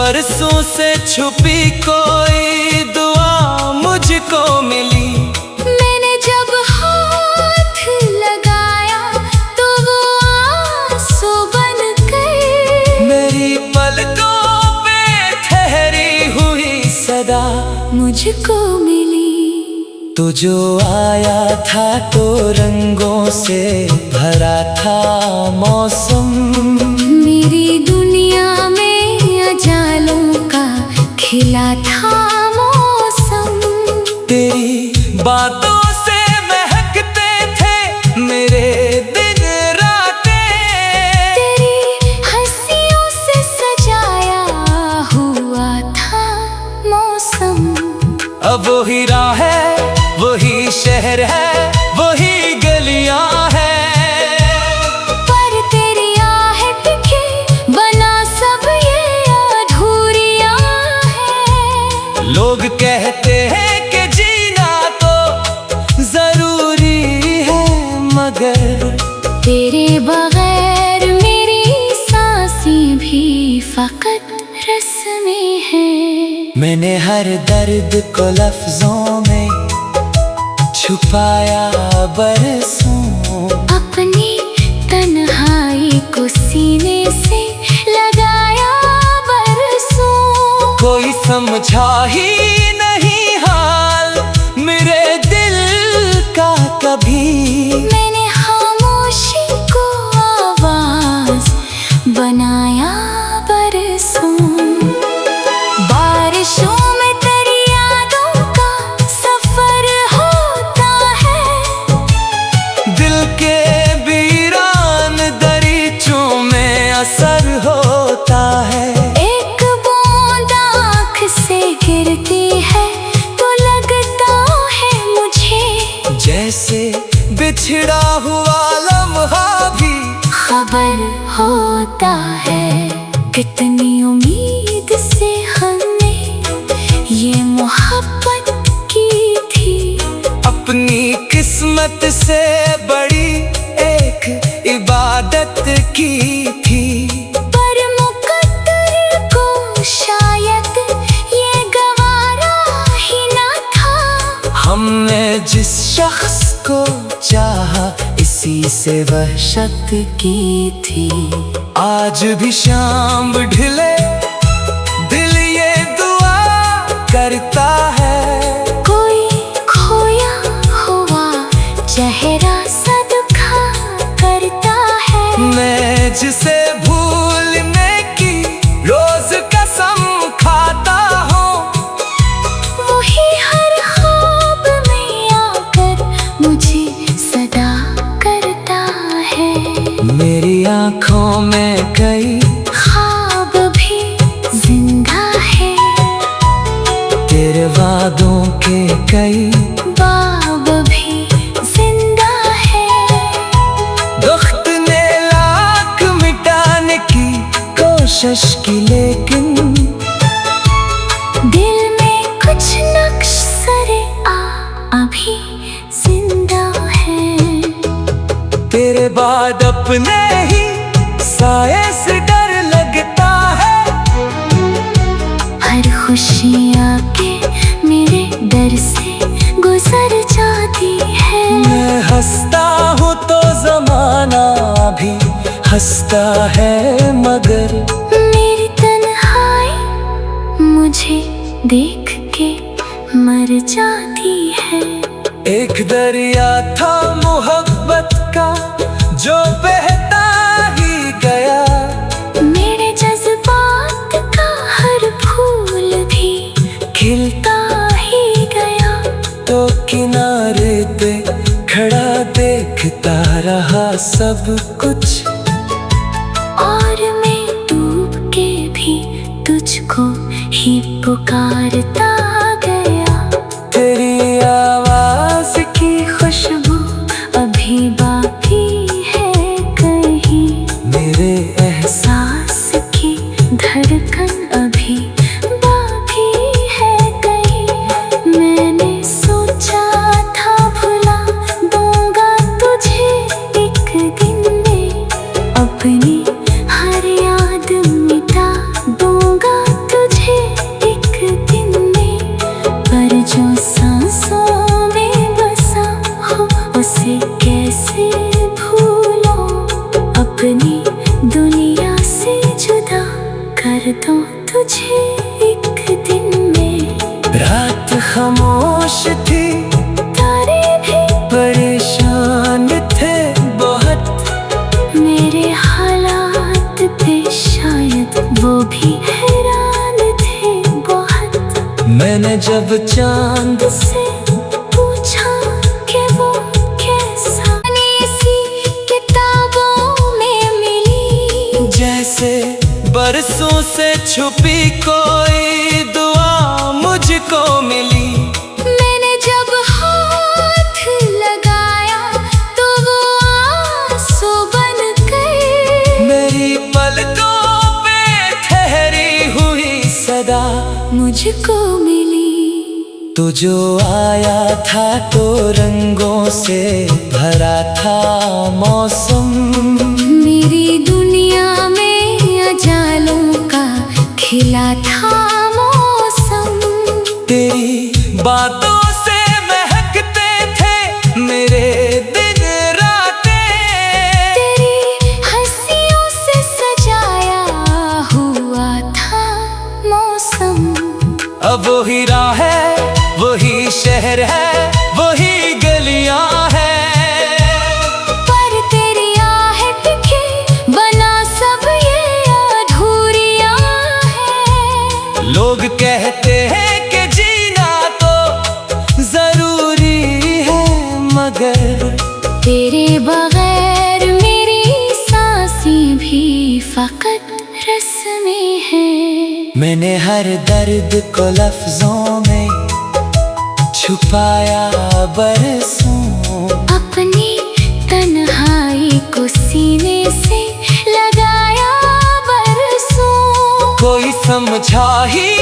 बरसों से छुपी कोई दुआ मुझको मिली। मैंने जब हाथ लगाया तो वो आंसू बन गए। मेरी पलकों पे ठहरी हुई सदा मुझको मिली। तो जो आया था तो रंगों से भरा था मौसम। मेरी दुनिया में अजालों का खिला था मौसम। तेरी बातों से महकते थे मेरे दिन रातें। तेरी हंसियों से सजाया हुआ था मौसम। अब वही राह है, वही शहर है, वही गलियां हैं। पर तेरी आहट के बना सब ये अधूरियां हैं। लोग कहते हैं कि जीना तो जरूरी है, मगर तेरे बगैर मेरी सांसें भी फकत रस्में हैं। मैंने हर दर्द को लफ्जों में छुपाया बरसों। अपनी तन्हाई को सीने से लगाया बरसों। कोई समझा ही नहीं हाल मेरे दिल का कभी। मैंने खामोशी को आवाज बनाया बरसों। बारिशों में तेरी यादों का सफर होता है। दिल के वीरान दरीचों में असर होता है। एक बूंद आँख से गिरती है तो लगता है मुझे जैसे बिछड़ा हुआ लम्हा भी खबर होता है। कितनी उम्मीद से हमने ये मोहब्बत की थी। अपनी किस्मत से बड़ी एक इबादत की थी। पर मुकद्दर को शायद ये गवारा ही ना था। हमने जिस शख्स को चाहा इसी से वहशत की थी। आज भी शाम ढले दिल ये दुआ करता है। कोई खोया हुआ चेहरा सदका करता है। मैं जिसे भूलने की रोज कसम खाता हूँ, वही हर ख्वाब में आकर मुझे सदा करता है। मेरी आँखों में कई ख्वाब भी जिंदा है। तेरे वादों के कई बाब भी जिंदा है। वक्त ने लाख मिटाने की कोशिश की लेकिन दिल में कुछ नक्श सरे अभी जिंदा है। तेरे बाद अपने ही साए से डर लगता है। हर खुशियाँ के मेरे डर से गुजर जाती है। मैं हंसता हूँ तो जमाना भी हंसता है, मगर मेरी तन्हाई मुझे देख के मर जाती है। एक दरिया था मोहब्बत का जो बहता ही गया। मेरे जज्बात का हर फूल भी खिलता ही गया। तो किनारे पे खड़ा देखता रहा सब कुछ। और मैं डूब के भी तुझको ही पुकारता गया। तेरी आवाज की खुशबू अभी बाकी है कहीं। मेरे सांस की धड़कन अभी बाकी है कहीं। मैंने सोचा था भुला दूंगा तुझे एक दिन में। अपनी हर याद मिटा दूंगा तुझे अपनी दुनिया से जुदा कर दूं तुझे एक दिन में। रात खामोश थी, तारे भी परेशान थे बहुत, मेरे हालात पे शायद वो भी हैरान थे बहुत। मैंने जब चांद से पूछा कि वो कैसा, सी किताबों में मिली, जैसे बरसों से छुपी कोई दुआ मुझको मिली। मैंने जब हाथ लगाया तो वो आंसू बन गए, मेरी पलकों पे ठहरी हुई सदा मुझको मिली। तो जो आया था तो रंगों से भरा था मौसम, मेरी दुनिया में अजालों का खिला था मौसम। तेरी बातों से महकते थे मेरे दिन रातें, तेरी हंसियों से सजाया हुआ था मौसम। अब वही राह है, वही शहर है, वही गलियां हैं, पर तेरी आहट के बना सब ये अधूरियां हैं। लोग कहते हैं कि जीना तो जरूरी है, मगर तेरे बगैर मेरी सांसें भी फकत रस्में हैं। मैंने हर दर्द को लफ्जों में छुपाया बरसों, अपनी तन्हाई को सीने से लगाया बरसों। कोई समझा ही